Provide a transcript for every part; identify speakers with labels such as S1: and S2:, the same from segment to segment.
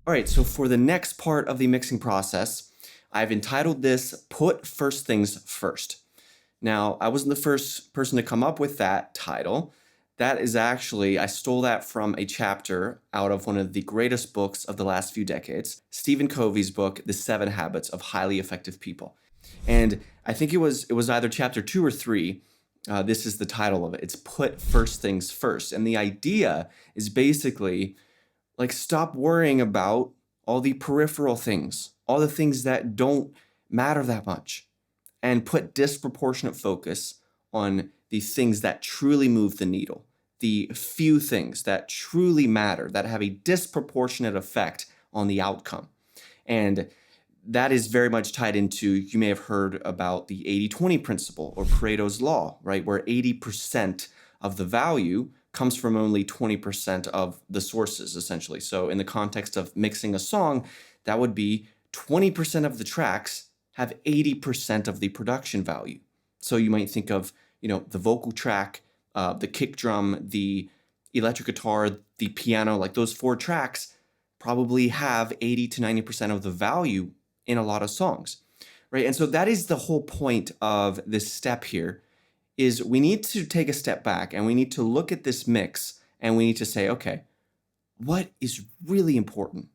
S1: All right, so for the next part of the mixing process, I've entitled this Put First Things First. Now, I wasn't the first person to come up with that title. That is actually, I stole that from a chapter out of one of the greatest books of the last few decades, Stephen Covey's book, The 7 Habits of Highly Effective People. And I think it was either chapter 2 or 3. This is the title of it. It's Put First Things First. And the idea is basically like stop worrying about all the peripheral things, all the things that don't matter that much, and put disproportionate focus on the things that truly move the needle, the few things that truly matter, that have a disproportionate effect on the outcome. And that is very much tied into, you may have heard about the 80-20 principle or Pareto's law, right? Where 80% of the value comes from only 20% of the sources, essentially. So in the context of mixing a song, that would be 20% of the tracks have 80% of the production value. So you might think of, the vocal track, the kick drum, the electric guitar, the piano, like those 4 tracks probably have 80 to 90% of the value in a lot of songs, right? And so that is the whole point of this step here, is we need to take a step back and we need to look at this mix and we need to say, okay, what is really important?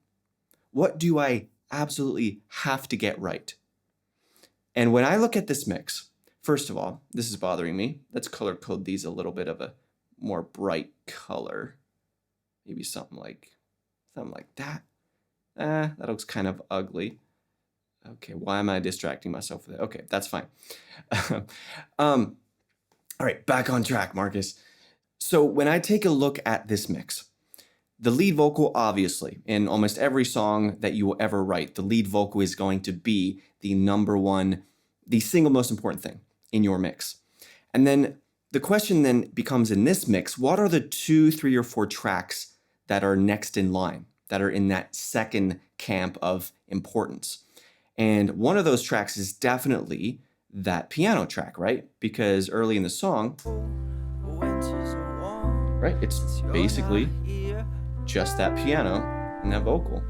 S1: What do I absolutely have to get right? And when I look at this mix, first of all, this is bothering me. Let's color code these a little bit of a more bright color. Maybe something like that. That looks kind of ugly. Okay, why am I distracting myself with it? Okay, that's fine. All right, back on track, Marcus. So when I take a look at this mix, the lead vocal, obviously, in almost every song that you will ever write, the lead vocal is going to be the number one, the single most important thing in your mix. And then the question then becomes, in this mix, what are the 2, 3, or 4 tracks that are next in line, that are in that second camp of importance? And one of those tracks is definitely that piano track, right? Because early in the song, right, it's basically just that piano and that vocal.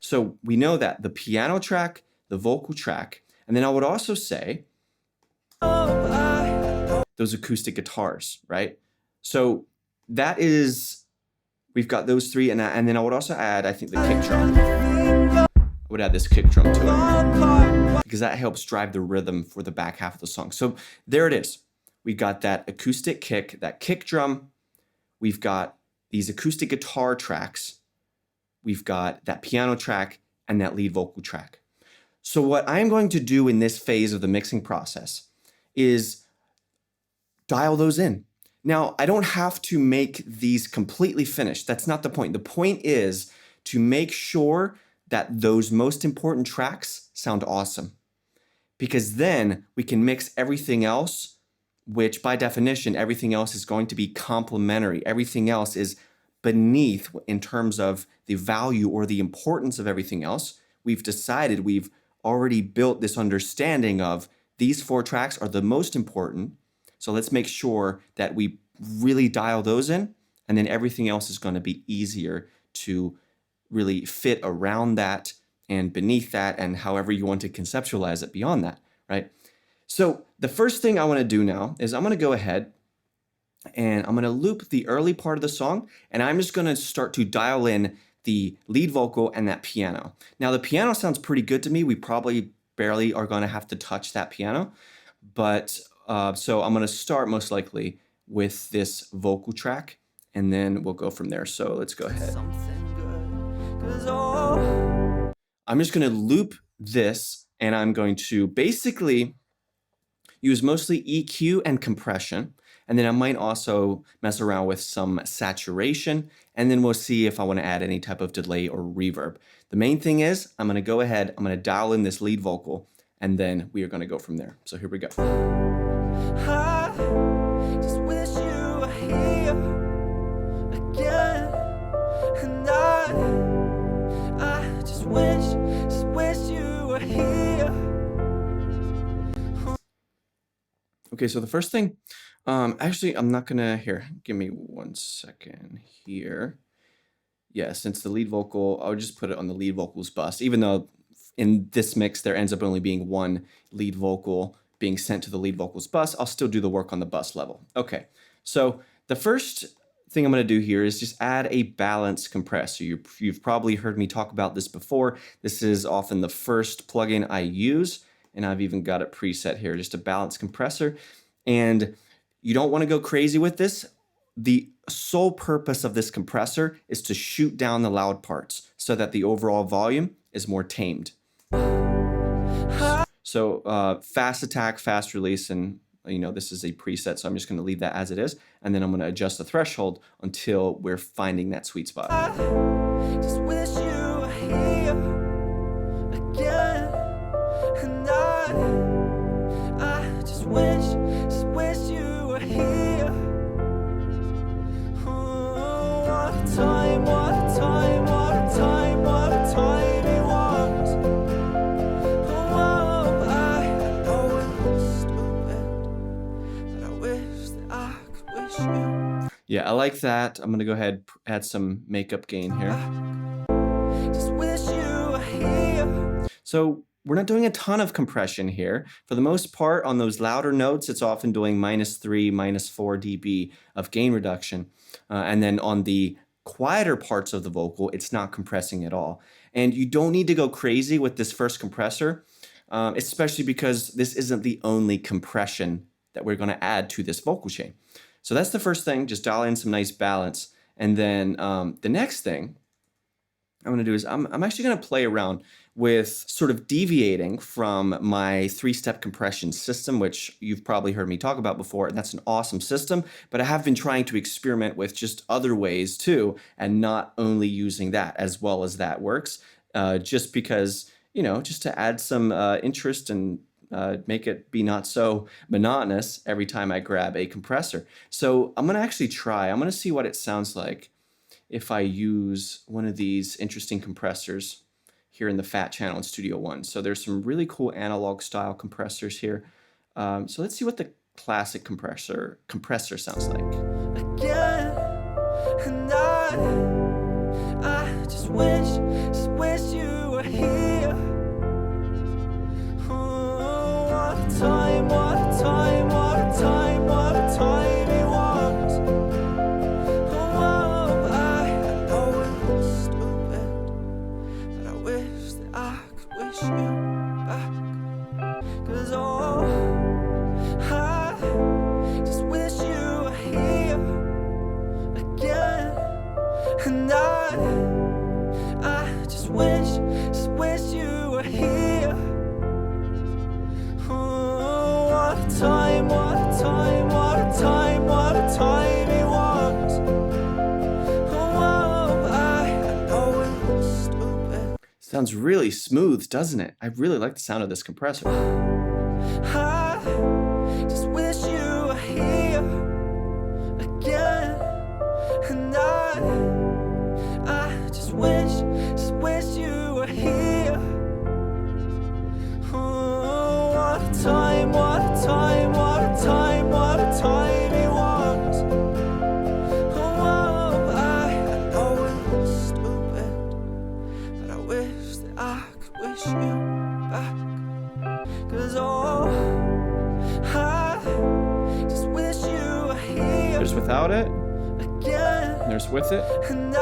S1: So we know that the piano track, the vocal track, and then I would also say those acoustic guitars, right? So that is, we've got those 3, and then I would also add, I think, the kick drum. I would add this kick drum to it because that helps drive the rhythm for the back half of the song. So there it is. We've got that acoustic kick, that kick drum. We've got these acoustic guitar tracks. We've got that piano track and that lead vocal track. So what I'm going to do in this phase of the mixing process is dial those in. Now, I don't have to make these completely finished. That's not the point. The point is to make sure that those most important tracks sound awesome, because then we can mix everything else, which by definition, everything else is going to be complementary. Everything else is beneath in terms of the value or the importance of everything else. We've decided, we've already built this understanding of these 4 tracks are the most important. So let's make sure that we really dial those in, and then everything else is going to be easier to really fit around that and beneath that, and however you want to conceptualize it beyond that, right? So the first thing I want to do now is I'm going to go ahead and I'm going to loop the early part of the song, and I'm just going to start to dial in the lead vocal and that piano. Now the piano sounds pretty good to me. We probably barely are going to have to touch that piano, but so I'm going to start most likely with this vocal track, and then we'll go from there. So let's go ahead. I'm just going to loop this, and I'm going to basically use mostly EQ and compression, and then I might also mess around with some saturation, and then we'll see if I want to add any type of delay or reverb. The main thing is I'm going to go ahead, I'm going to dial in this lead vocal, and then we are going to go from there. So here we go. I just wish you were here again, and I just wish you were here. Okay, so the first thing, actually, I'm not gonna, here, give me 1 second here. yeah, since the lead vocal, I'll just put it on the lead vocals bus, even though in this mix, there ends up only being one lead vocal being sent to the lead vocals bus. I'll still do the work on the bus level. Okay, so the first thing I'm going to do here is just add a balance compressor. You've probably heard me talk about this before. This is often the first plugin I use, and I've even got it preset here, just a balance compressor. And you don't want to go crazy with this. The sole purpose of this compressor is to shoot down the loud parts so that the overall volume is more tamed. So fast attack, fast release, and this is a preset, so I'm just going to leave that as it is, and then I'm going to adjust the threshold until we're finding that sweet spot.
S2: I just wish you were here again, and I just wish you were here. Oh, what a time, what a time, what a time, what a time it was. Oh, I know it was stupid, but I wish that I could wish you.
S1: Yeah, I like that. I'm going to go ahead and add some makeup gain here.
S2: Just wish you were here.
S1: So we're not doing a ton of compression here. For the most part, on those louder notes, it's often doing -3, -4 dB of gain reduction. And then on the quieter parts of the vocal, it's not compressing at all. And you don't need to go crazy with this first compressor, especially because this isn't the only compression that we're going to add to this vocal chain. So that's the first thing, just dial in some nice balance. And then the next thing I'm going to do is I'm actually going to play around with sort of deviating from my 3-step compression system, which you've probably heard me talk about before, and that's an awesome system, but I have been trying to experiment with just other ways too, and not only using that as well as that works, just because, just to add some interest and make it be not so monotonous every time I grab a compressor. So I'm going to actually I'm going to see what it sounds like if I use one of these interesting compressors here in the Fat channel in Studio One. So there's some really cool analog style compressors here. So let's see what the classic compressor sounds like.
S2: Again, and I just wish you were here. Oh, what a time, what a time, what a time, what a time it was. Oh, I know it was stupid, but I wish that I could wish you back. 'Cause I just wish you were here again, and I just wish you were here. Oh, what a time, what a time, what a time, what a time it was. Oh, I know it was stupid.
S1: Sounds really smooth, doesn't it? I really like the sound of this compressor.
S2: I just wish you were here again, and I just wish you were here. Oh, what a time, what a time, what a time, what a time it was. Oh, I know it was stupid, but I wish that I could wish you back. 'Cause I just wish you were here
S1: There's without it,
S2: again,
S1: there's with it.
S2: and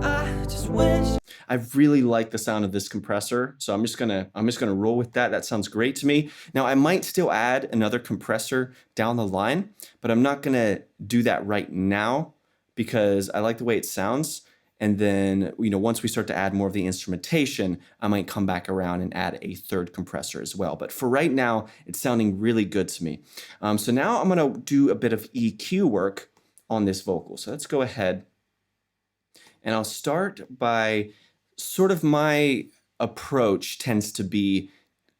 S2: I just wish.
S1: I really like the sound of this compressor, so I'm just gonna roll with that. That sounds great to me. Now I might still add another compressor down the line, but I'm not gonna do that right now because I like the way it sounds. And then, once we start to add more of the instrumentation, I might come back around and add a third compressor as well. But for right now, it's sounding really good to me. So now I'm gonna do a bit of EQ work on this vocal. So let's go ahead and I'll start by sort of my approach tends to be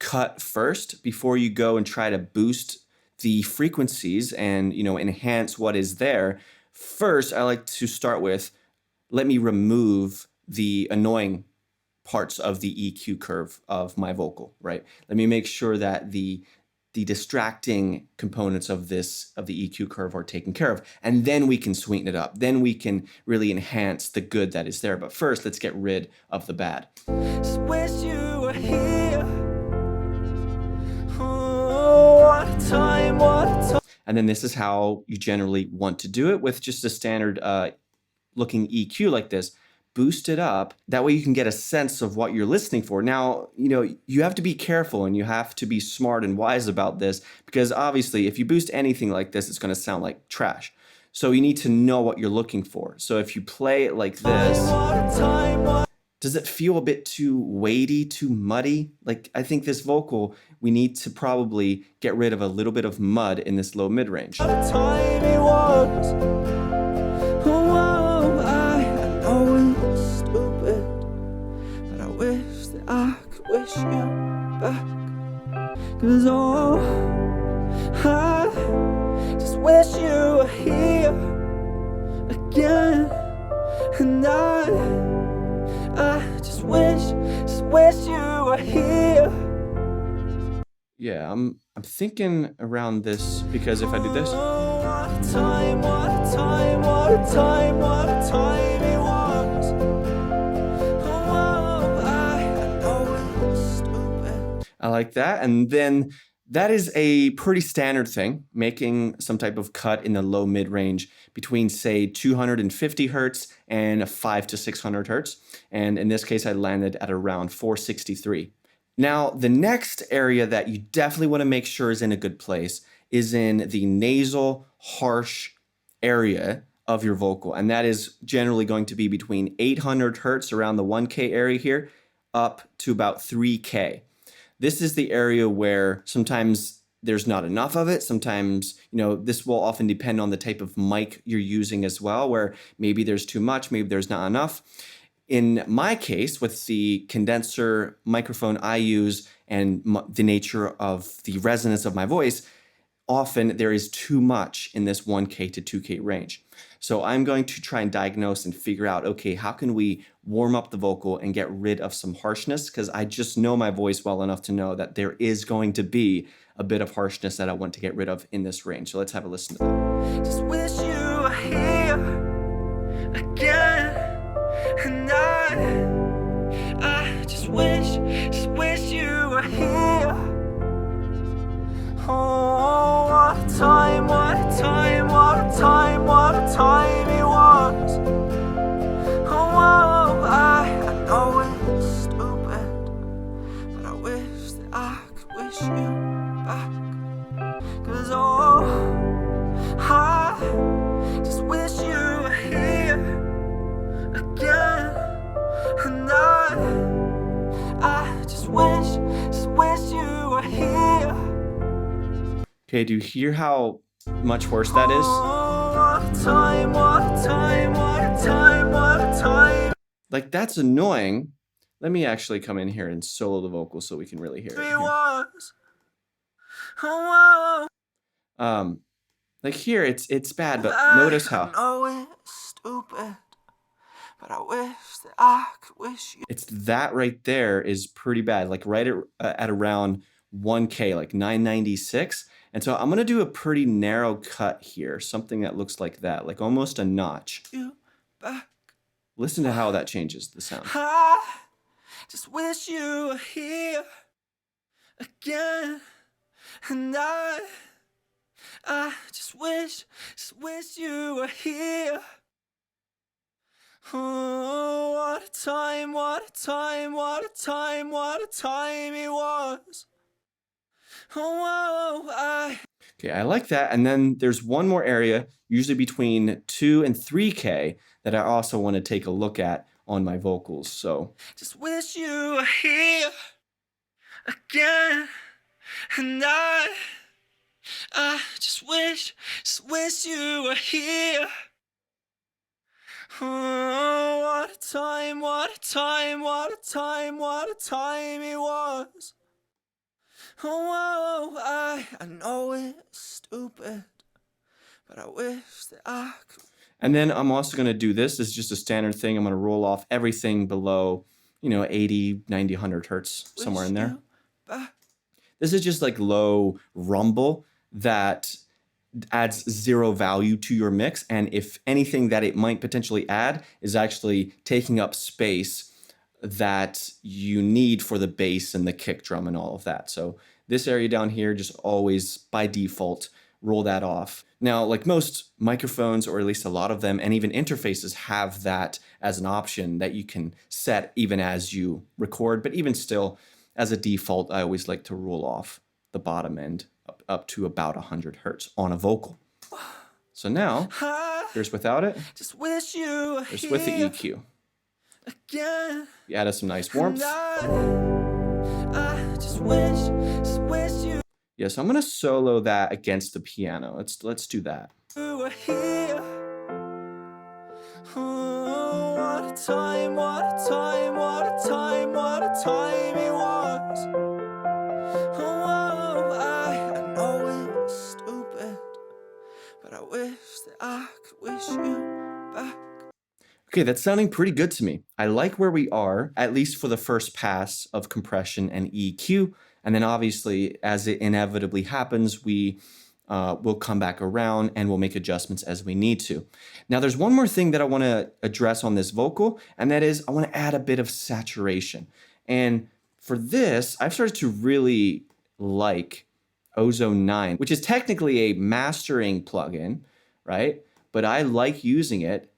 S1: cut first before you go and try to boost the frequencies and, enhance what is there. First, I like to start with, let me remove the annoying parts of the EQ curve of my vocal, right? Let me make sure that the the distracting components of the EQ curve are taken care of. And then we can sweeten it up. Then we can really enhance the good that is there. But first, let's get rid of the bad.
S2: Just wish you were here. Oh, what a time, what a time.
S1: And then this is how you generally want to do it with just a standard looking EQ like this. Boost it up. That way you can get a sense of what you're listening for. Now, you have to be careful and you have to be smart and wise about this, because obviously if you boost anything like this, it's going to sound like trash. So you need to know what you're looking for. So if you play it like this, does it feel a bit too weighty, too muddy? Like, I think this vocal, we need to probably get rid of a little bit of mud in this low mid-range.
S2: What a time it was. Oh, I know it's stupid, but I wish that I could wish you back. 'Cause I just wish you were here again. And I just wish you were here.
S1: Yeah, I'm thinking around this, because if I do this,
S2: Oh, what a time, what a time, what a time, what a time it was. Oh, I know it's stupid.
S1: I like that. And then that is a pretty standard thing, making some type of cut in the low mid range between, say, 250 hertz and 500 to 600 hertz. And in this case, I landed at around 463. Now, the next area that you definitely want to make sure is in a good place is in the nasal, harsh area of your vocal. And that is generally going to be between 800 hertz, around the 1K area here, up to about 3K. This is the area where sometimes there's not enough of it. Sometimes, this will often depend on the type of mic you're using as well, where maybe there's too much, maybe there's not enough. In my case, with the condenser microphone I use and the nature of the resonance of my voice, often there is too much in this 1K to 2K range. So I'm going to try and diagnose and figure out, okay, how can we warm up the vocal and get rid of some harshness? Because I just know my voice well enough to know that there is going to be a bit of harshness that I want to get rid of in this range. So let's have a listen to that.
S2: Just wish you were here again. And I just wish you were here. Oh, what a time, what a time, what a time, what a time it was. Oh, I know it's stupid, but I wish that I could wish you back. 'Cause I just wish you were here again. And I just wish you were here.
S1: Okay, do you hear how much worse that is?
S2: Oh, what a time, what a time, what a time, what a time.
S1: Like, that's annoying. Let me actually come in here and solo the vocal so we can really hear it.
S2: It
S1: Here.
S2: was. Oh,
S1: Like here, it's bad, but
S2: I
S1: notice how
S2: know it's stupid, but I wish that I could wish you.
S1: it's that right there is pretty bad. Like right at around 1K, like 996. And so I'm gonna do a pretty narrow cut here, something that looks like that, like almost a notch.
S2: You back.
S1: Listen to how that changes the sound.
S2: I just wish you were here again. And I just wish you were here. Oh, what a time, what a time, what a time, what a time it was. Oh,
S1: Okay, I like that. And then there's one more area, usually between 2 and 3K, that I also want to take a look at on my vocals. So
S2: just wish you were here again. And I just wish you were here. Oh, what a time, what a time, what a time, what a time it was. Oh, I know it's stupid, but I wish that I could.
S1: and then I'm also going to do this. This is just a standard thing. I'm going to roll off everything below, 80, 90, 100 hertz, somewhere in there.
S2: Back.
S1: This is just like low rumble that adds zero value to your mix. And if anything that it might potentially add is actually taking up space that you need for the bass and the kick drum and all of that. So this area down here, just always by default, roll that off. Now, like most microphones, or at least a lot of them, and even interfaces have that as an option that you can set even as you record. But even still, as a default, I always like to roll off the bottom end up to about 100 hertz on a vocal. So now, here's without it.
S2: Just wish you were
S1: Here's with the
S2: here
S1: EQ.
S2: again.
S1: You added some nice warmth.
S2: I just wish you
S1: Yeah, so I'm gonna solo that against the piano. Let's do that.
S2: were here. Oh, what a time, what a time, what a time, what a time it was. Oh, I know it's stupid, but I wish that I could wish you back.
S1: Okay, that's sounding pretty good to me. I like where we are, at least for the first pass of compression and EQ. And then obviously, as it inevitably happens, we will come back around and we'll make adjustments as we need to. Now, there's one more thing that I want to address on this vocal, and that is I want to add a bit of saturation. And for this, I've started to really like Ozone 9, which is technically a mastering plugin, right? But I like using it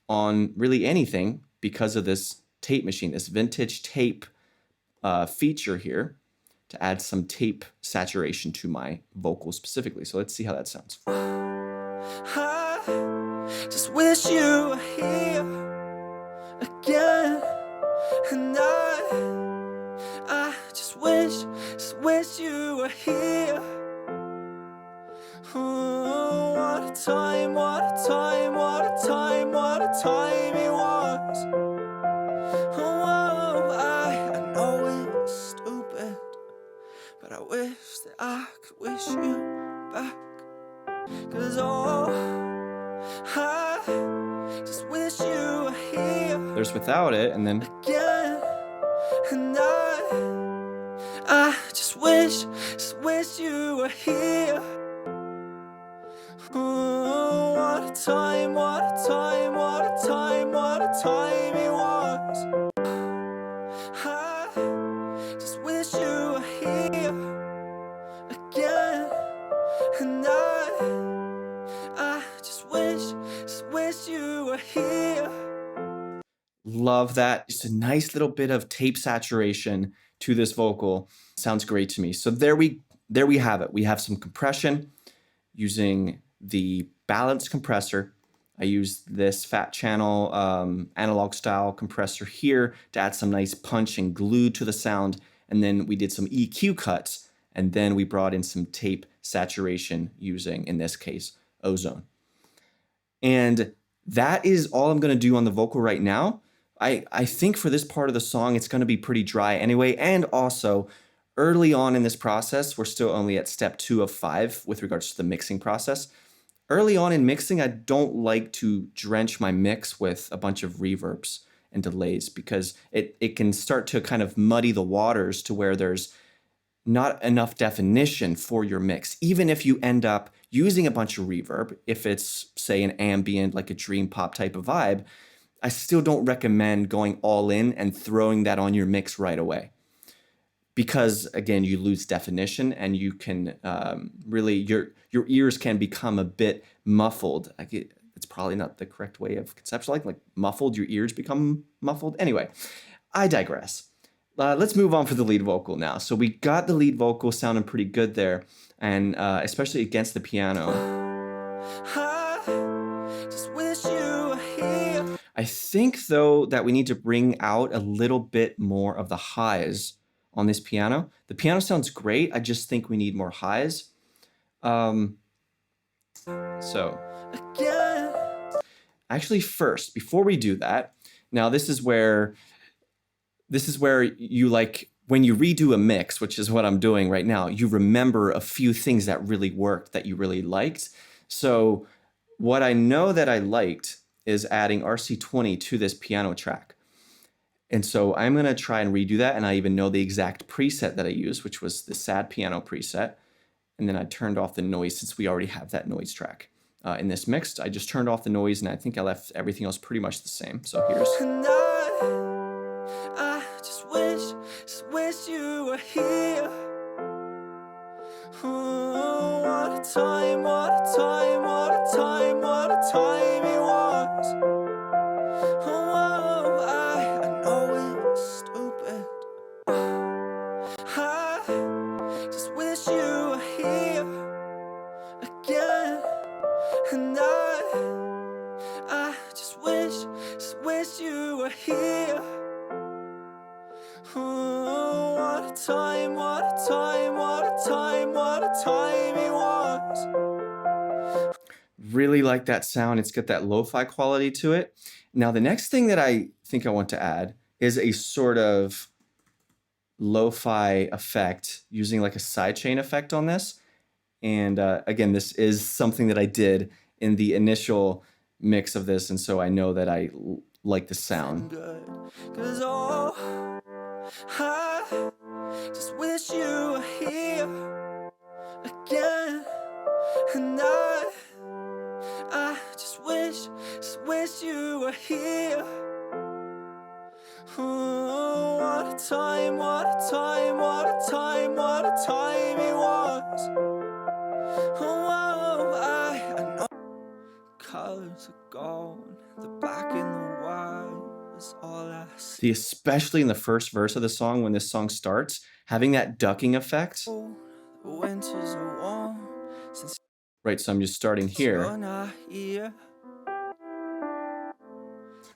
S1: on really anything because of this tape machine, this vintage tape feature here, to add some tape saturation to my vocals specifically. So let's see how that sounds.
S2: I just wish you were here again. And I just wish you were here. Oh, what a time, what a time, what a time, what a time it was. Oh, I know it's stupid, but I wish that I could wish you back. 'Cause I just wish you were here
S1: There's without it, and then
S2: again. And I just wish you were here. Oh, what a time, what a time, what a time, what a time it was. I just wish you were here again. And I just wish you were here.
S1: love that. Just a nice little bit of tape saturation to this vocal. Sounds great to me. So there we have it. We have some compression using the balanced compressor. I used this Fat Channel analog style compressor here to add some nice punch and glue to the sound. And then we did some EQ cuts, and then we brought in some tape saturation using, in this case, Ozone. And that is all I'm going to do on the vocal right now. I think for this part of the song, it's going to be pretty dry anyway. And also, early on in this process, we're still only at step 2 of 5 with regards to the mixing process. Early on in mixing, I don't like to drench my mix with a bunch of reverbs and delays because it can start to kind of muddy the waters to where there's not enough definition for your mix. Even if you end up using a bunch of reverb, if it's, say, an ambient, like a dream pop type of vibe, I still don't recommend going all in and throwing that on your mix right away. Because, again, you lose definition and you can really, your ears can become a bit muffled. It's probably not the correct way of conceptualizing, like muffled, your ears become muffled. Anyway, I digress. Let's move on for the lead vocal now. So we got the lead vocal sounding pretty good there, and especially against the piano.
S2: I just wish you were here.
S1: I think, though, that we need to bring out a little bit more of the highs on this piano. The piano sounds great. I just think we need more highs. So
S2: Again.
S1: actually, first, before we do that, now this is where you, like, when you redo a mix, which is what I'm doing right now, you remember a few things that really worked, that you really liked. So what I know that I liked is adding RC20 to this piano track. And so I'm going to try and redo that. And I even know the exact preset that I used, which was the sad piano preset. And then I turned off the noise since we already have that noise track. In this mixed, I just turned off the noise and I think I left everything else pretty much the same. So here's.
S2: And I just wish you were here. Oh, what a time, what a time, what a time, what a time it was. Oh, I know it's stupid. I just wish you were here again. And I just wish you were here. Oh, what a time, what a time, what a time, what a time it was.
S1: Really like that sound. It's got that lo-fi quality to it. Now, the next thing that I think I want to add is a sort of lo-fi effect using like a sidechain effect on this. And again, this is something that I did in the initial mix of this. And so I know that I like the sound.
S2: Good, 'cause oh, I just wish you were here again. And I just wish you were here. Oh, what a time, what a time, what a time, what a time it was. Oh, I know colors are gone, the black and the white is all I see.
S1: Especially in the first verse of the song, when this song starts, having that ducking effect.
S2: The winters are warm since
S1: Right, so I'm just starting here,
S2: you're not here.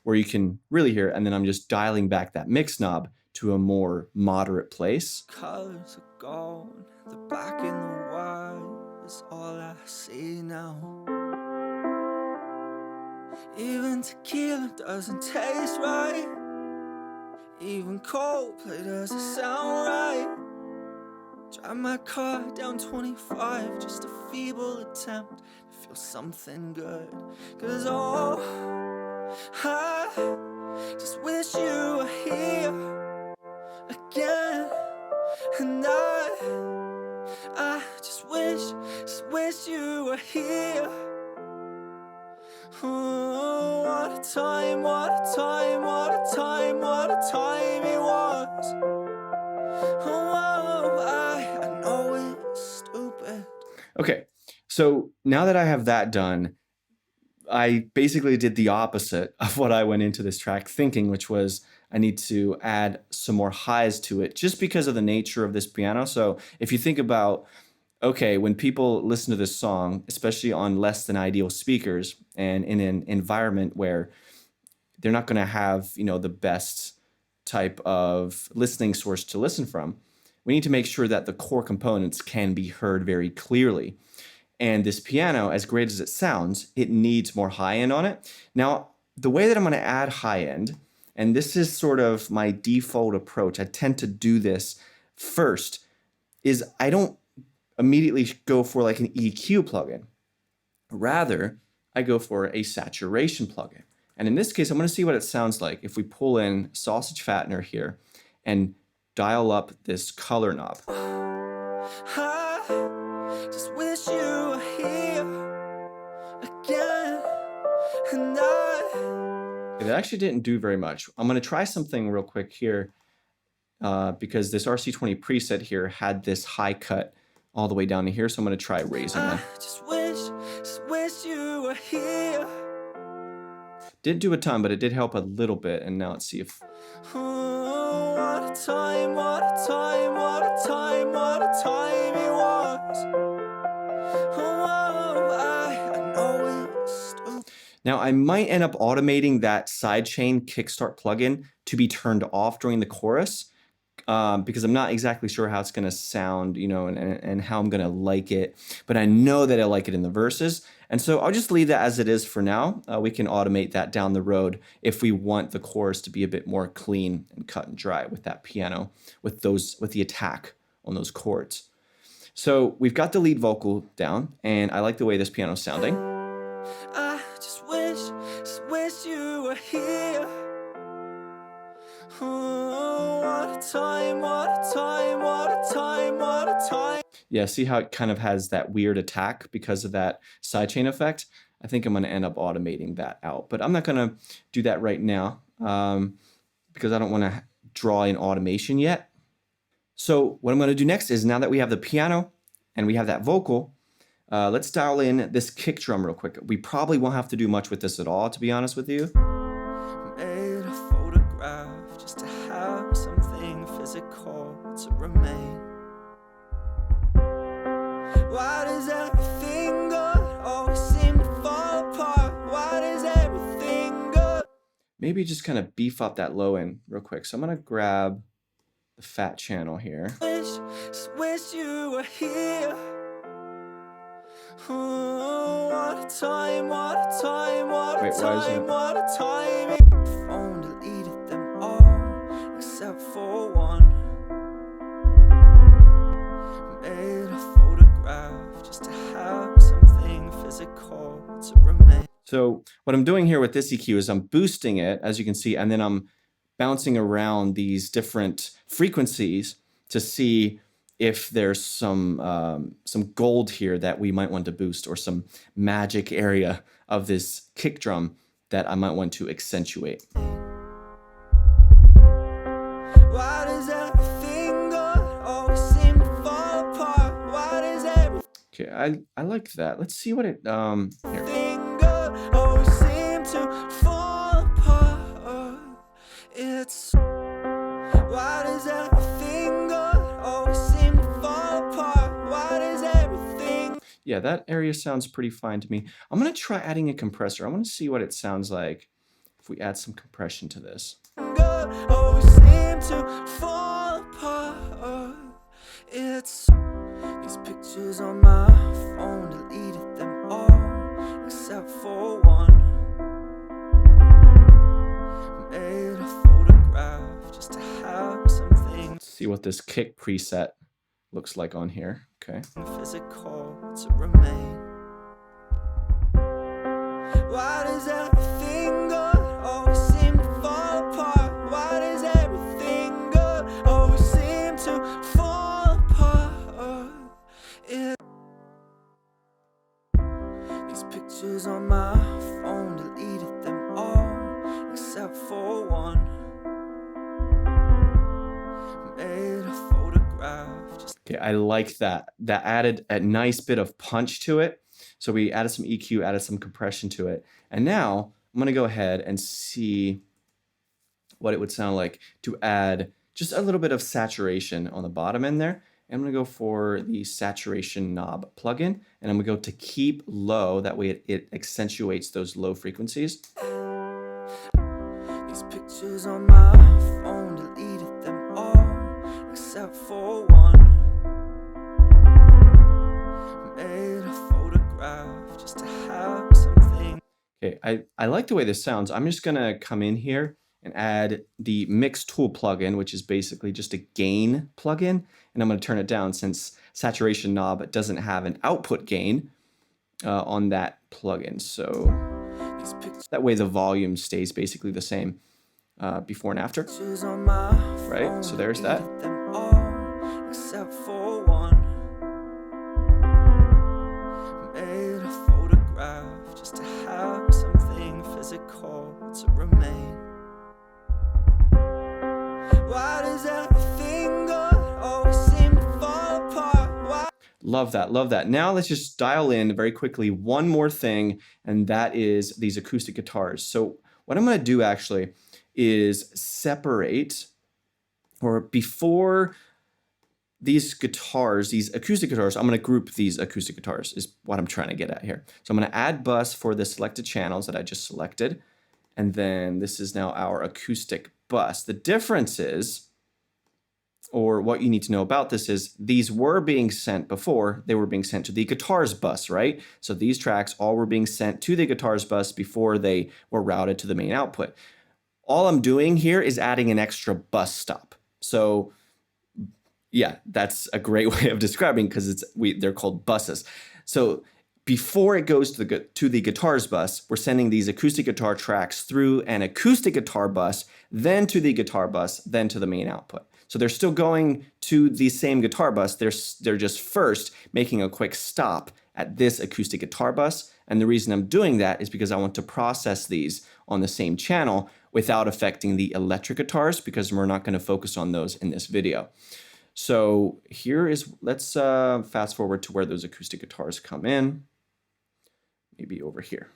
S1: where you can really hear it, and then I'm just dialing back that mix knob to a more moderate place.
S2: Colors are gone, the black and the white is all I see now. Even tequila doesn't taste right. Even Coldplay doesn't sound right. Drive my car down 25, just a feeble attempt to feel something good. 'Cause oh, I just wish you were here again. And I just wish you were here. Oh, what a time, what a time, what a time, what a time it was. Oh, I know it's stupid.
S1: Okay, so now that I have that done, I basically did the opposite of what I went into this track thinking, which was I need to add some more highs to it just because of the nature of this piano. So if you think about, okay, when people listen to this song, especially on less than ideal speakers and in an environment where they're not going to have, the best type of listening source to listen from, we need to make sure that the core components can be heard very clearly. And this piano, as great as it sounds, it needs more high end on it. Now, the way that I'm going to add high end, and this is sort of my default approach, I tend to do this first, is I don't immediately go for like an EQ plugin. Rather, I go for a saturation plugin. And in this case, I'm going to see what it sounds like if we pull in Sausage Fattener here and dial up this color knob.
S2: I just wish you were here again. And
S1: It actually didn't do very much. I'm going to try something real quick here because this RC20 preset here had this high cut all the way down to here. So I'm going to try raising
S2: I
S1: that.
S2: just wish you were here.
S1: Didn't do a ton, but it did help a little bit. And now let's see if...
S2: Oh, what a time, what a time, what a time, what a time it was. Oh, I know it's stupid.
S1: Now I might end up automating that sidechain kickstart plugin to be turned off during the chorus because I'm not exactly sure how it's going to sound, and how I'm going to like it. But I know that I like it in the verses. And so I'll just leave that as it is for now. We can automate that down the road if we want the chorus to be a bit more clean and cut and dry with that piano, with the attack on those chords. So we've got the lead vocal down, and I like the way this piano's sounding.
S2: I just wish you were here. Oh, what a time, what a time, what a time, what a time.
S1: Yeah, see how it kind of has that weird attack because of that sidechain effect? I think I'm going to end up automating that out, but I'm not going to do that right now because I don't want to draw in automation yet. So what I'm going to do next is, now that we have the piano and we have that vocal, let's dial in this kick drum real quick. We probably won't have to do much with this at all, to be honest with you.
S2: Made a photograph just to have something physical to remain. Why does everything good always seem to fall apart? Why does everything good?
S1: Maybe just kind of beef up that low end real quick. So I'm going to grab the fat channel here.
S2: Wish you were here. Oh, what a time, what a time, what a
S1: Wait, why is
S2: time,
S1: it-
S2: what a time. Phone deleted them all except for one. Made a photograph just to have something physical to remain.
S1: So what I'm doing here with this EQ is I'm boosting it, as you can see, and then I'm bouncing around these different frequencies to see if there's some gold here that we might want to boost, or some magic area of this kick drum that I might want to accentuate.
S2: Why does everything good always seem to fall apart? Why does everything
S1: Okay, I like that. Let's see what it here.
S2: good always seem to fall apart? It's why does everything good always seem to fall apart? Why does everything
S1: Yeah, that area sounds pretty fine to me. I'm gonna try adding a compressor. I want to see what it sounds like if we add some compression to this.
S2: good always seem to fall apart? It's these pictures on my phone, deleted them all except for one. Made a photograph just to have something
S1: Let's see what this kick preset looks like on here. Okay.
S2: physical to remain. Why does everything good always seem to fall apart? Why does everything good always seem to fall apart? These pictures on my phone, deleted them all except for one. Made a photograph just
S1: Okay, I like that. That added a nice bit of punch to it. So we added some EQ, added some compression to it. And now I'm gonna go ahead and see what it would sound like to add just a little bit of saturation on the bottom end there. And I'm gonna go for the saturation knob plugin, and I'm gonna go to keep low. That way it accentuates those low frequencies.
S2: these pictures on my phone, deleted them all except for one. Made a photograph just to have something.
S1: Okay, I like the way this sounds. I'm just gonna come in here and add the mix tool plugin, which is basically just a gain plugin. And I'm gonna turn it down since saturation knob doesn't have an output gain on that plugin. So
S2: These pictures
S1: that way the volume stays basically the same before and after.
S2: on my
S1: Right,
S2: phone,
S1: so there's that.
S2: deleted them all except for one. Made a photograph just to have something physical to remain. Why does everything good always seem to fall apart? Why?
S1: Love that, love that. Now let's just dial in very quickly one more thing, and that is these acoustic guitars. So what I'm gonna do actually is separate, or before these guitars, these acoustic guitars, I'm gonna group these acoustic guitars is what I'm trying to get at here. So I'm gonna add bus for the selected channels that I just selected. And then this is now our acoustic bus. The difference is, or what you need to know about this is, these were being sent before, they were being sent to the guitars bus, right? So these tracks all were being sent to the guitars bus before they were routed to the main output. All I'm doing here is adding an extra bus stop. So yeah, that's a great way of describing, because they're called buses. So before it goes to the guitars bus, we're sending these acoustic guitar tracks through an acoustic guitar bus, then to the guitar bus, then to the main output. So they're still going to the same guitar bus. They're just first making a quick stop at this acoustic guitar bus. And the reason I'm doing that is because I want to process these on the same channel without affecting the electric guitars, because we're not going to focus on those in this video. So let's fast forward to where those acoustic guitars come in. Maybe over here.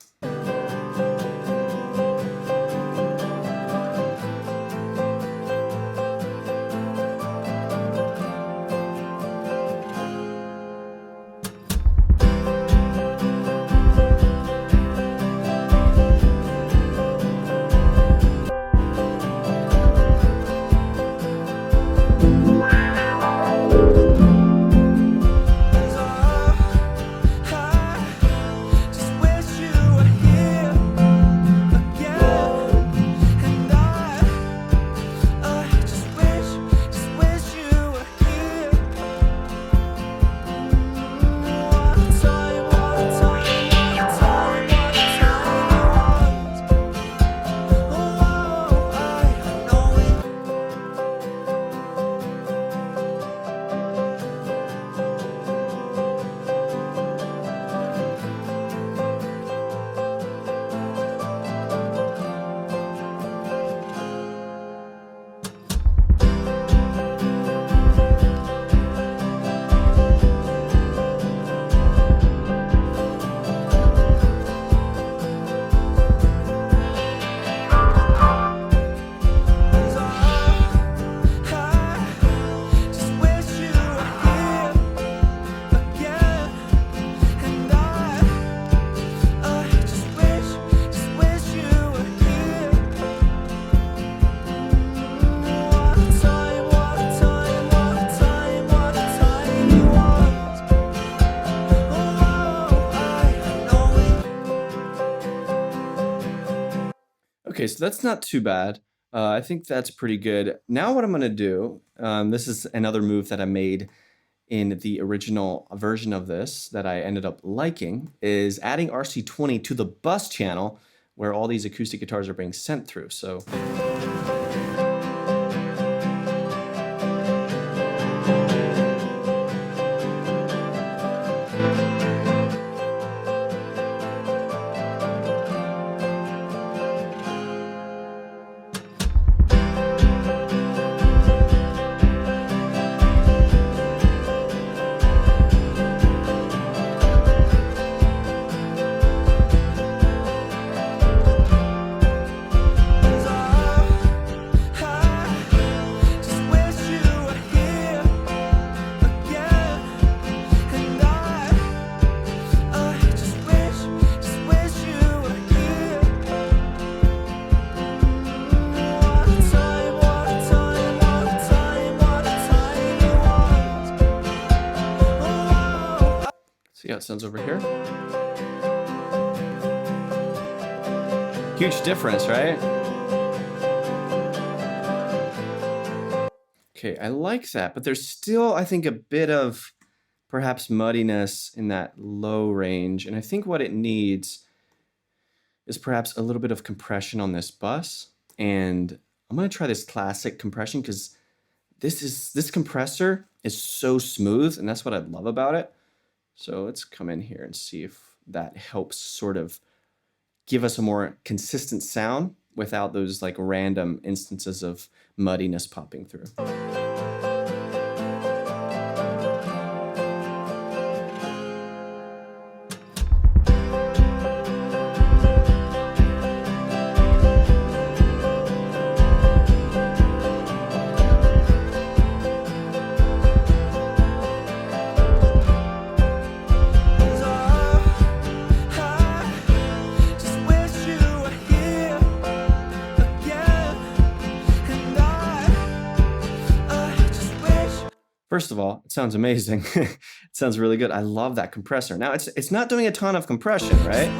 S1: Okay, so that's not too bad. I think that's pretty good. Now what I'm going to do, this is another move that I made in the original version of this that I ended up liking, is adding RC20 to the bus channel where all these acoustic guitars are being sent through. So. See how it sounds over here? Huge difference, right? Okay, I like that, but there's still, I think, a bit of perhaps muddiness in that low range. And I think what it needs is perhaps a little bit of compression on this bus. And I'm gonna try this classic compression because this compressor is so smooth, and that's what I love about it. So let's come in here and see if that helps sort of give us a more consistent sound without those like random instances of muddiness popping through. First of all, it sounds amazing. It sounds really good. I love that compressor. Now, it's not doing a ton of compression, right?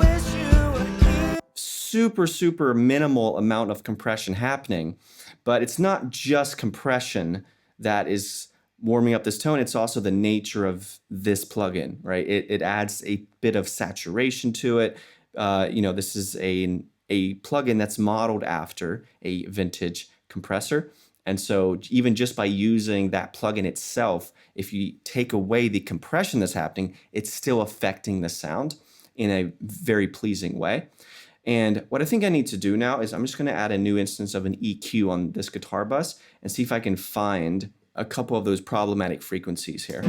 S1: Super minimal amount of compression happening, but it's not just compression that is warming up this tone, it's also the nature of this plugin, right? It adds a bit of saturation to it. This is a plugin that's modeled after a vintage compressor. And so even just by using that plugin itself, if you take away the compression that's happening, it's still affecting the sound in a very pleasing way. And what I think I need to do now is I'm just going to add a new instance of an EQ on this guitar bus and see if I can find a couple of those problematic frequencies here.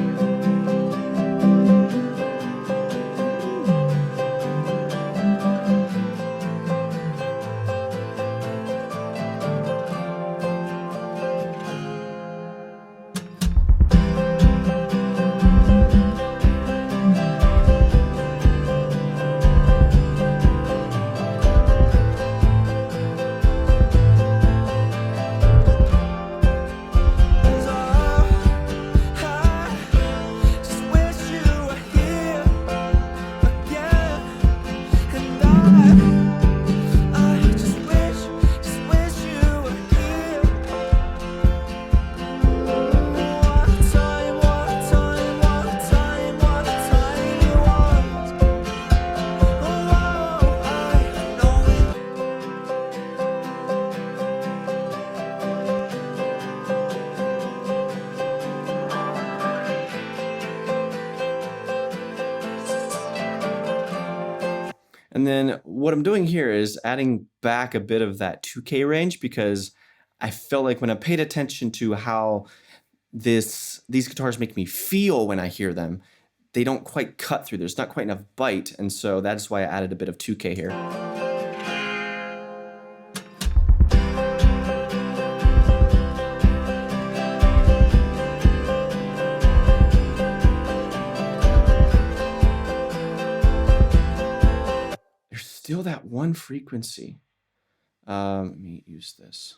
S1: And then what I'm doing here is adding back a bit of that 2K range because I felt like when I paid attention to how these guitars make me feel when I hear them, they don't quite cut through. There's not quite enough bite. And so that's why I added a bit of 2K here. Still that one frequency. Let me use this.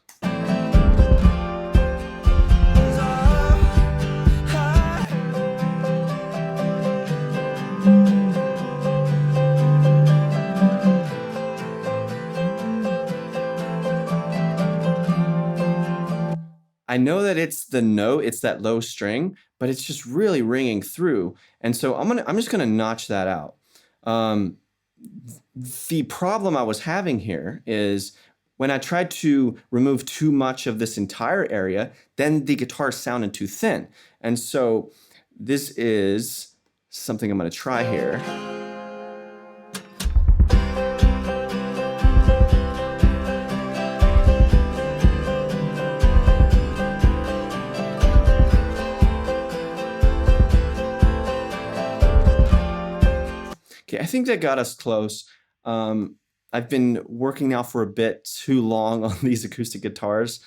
S1: I know that it's the note, it's that low string, but it's just really ringing through. And so I'm just gonna notch that out. The problem I was having here is when I tried to remove too much of this entire area, then the guitar sounded too thin. And so this is something I'm going to try here. Okay, I think that got us close. I've been working now for a bit too long on these acoustic guitars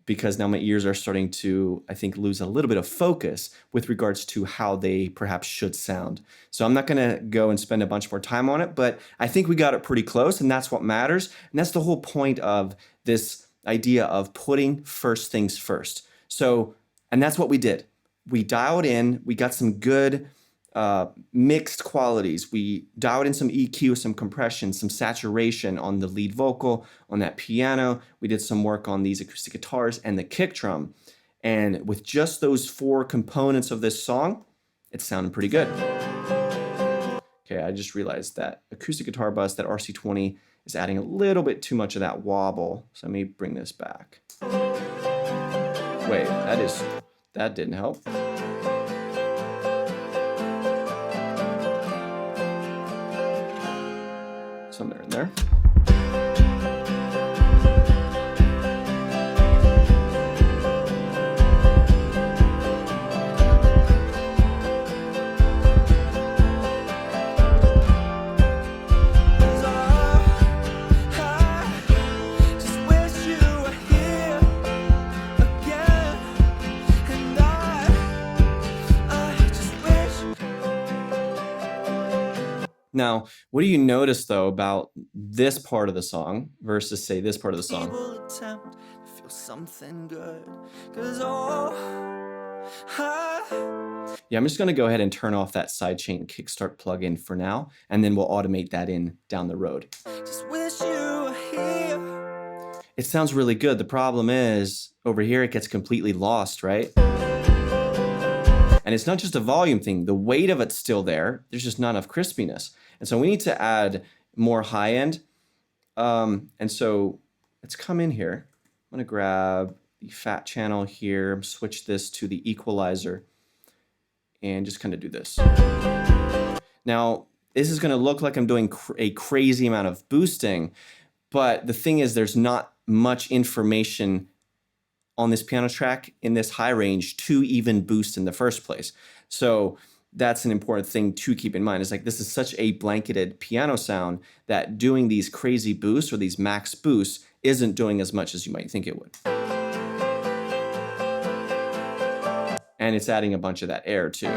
S1: because now my ears are starting to, I think, lose a little bit of focus with regards to how they perhaps should sound. So I'm not gonna go and spend a bunch more time on it, but I think we got it pretty close, and that's what matters. And that's the whole point of this idea of putting first things first. So, and that's what we did. We dialed in, we got some good mixed qualities. We dialed in some EQ, some compression, some saturation on the lead vocal, on that piano. We did some work on these acoustic guitars and the kick drum. And with just those four components of this song, it's sounding pretty good. Okay, I just realized that acoustic guitar bus, that RC20, is adding a little bit too much of that wobble. So let me bring this back. Wait, that didn't help. Somewhere in there. Now, what do you notice though about this part of the song versus say this part of the song?
S2: Attempt to feel something good,
S1: Yeah, I'm just gonna go ahead and turn off that sidechain kickstart plugin for now, and then we'll automate that in down the road.
S2: Just wish you were here.
S1: It sounds really good. The problem is over here it gets completely lost, right? And it's not just a volume thing. The weight of it's still there. There's just not enough crispiness. And so we need to add more high end. And so let's come in here. I'm gonna grab the fat channel here, switch this to the equalizer, and just kind of do this. Now, this is gonna look like I'm doing a crazy amount of boosting, but the thing is there's not much information on this piano track in this high range to even boost in the first place. So that's an important thing to keep in mind. It's like this is such a blanketed piano sound that doing these crazy boosts or these max boosts isn't doing as much as you might think it would. And it's adding a bunch of that air too.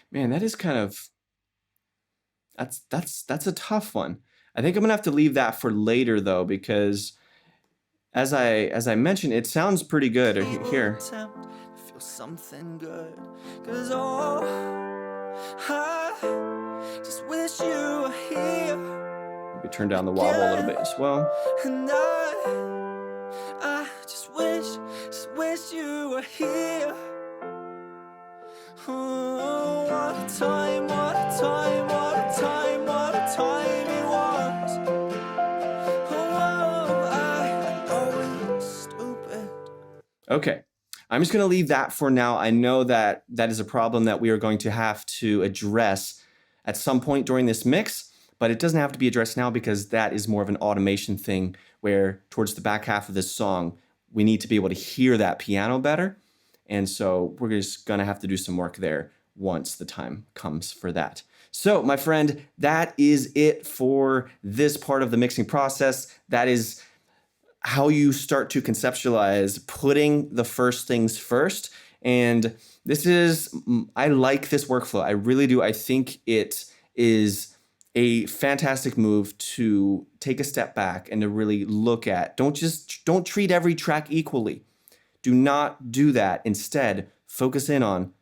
S1: Man, that is kind of, that's a tough one. I think I'm gonna have to leave that for later though, because as I mentioned, it sounds pretty good here.
S2: Feel something good, 'cause oh, I just wish you were here.
S1: Maybe turn down the wobble a little bit as well.
S2: And I just wish you were here. Oh, what a time, what a time, what a time, what a time it was. Oh, I know it's stupid.
S1: Okay, I'm just gonna leave that for now. I know that that is a problem that we are going to have to address at some point during this mix, but it doesn't have to be addressed now because that is more of an automation thing where towards the back half of this song, we need to be able to hear that piano better. And so we're just gonna have to do some work there once the time comes for that. So my friend, that is it for this part of the mixing process. That is how you start to conceptualize putting the first things first. And this is, I like this workflow. I really do. I think it is a fantastic move to take a step back and to really look at, don't treat every track equally. Do not do that. Instead, focus in on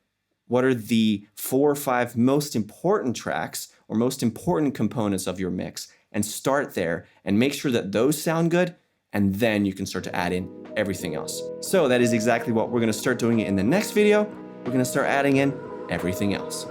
S1: what are the 4 or 5 most important tracks or most important components of your mix, and start there and make sure that those sound good, and then you can start to add in everything else. So that is exactly what we're gonna start doing in the next video. We're gonna start adding in everything else.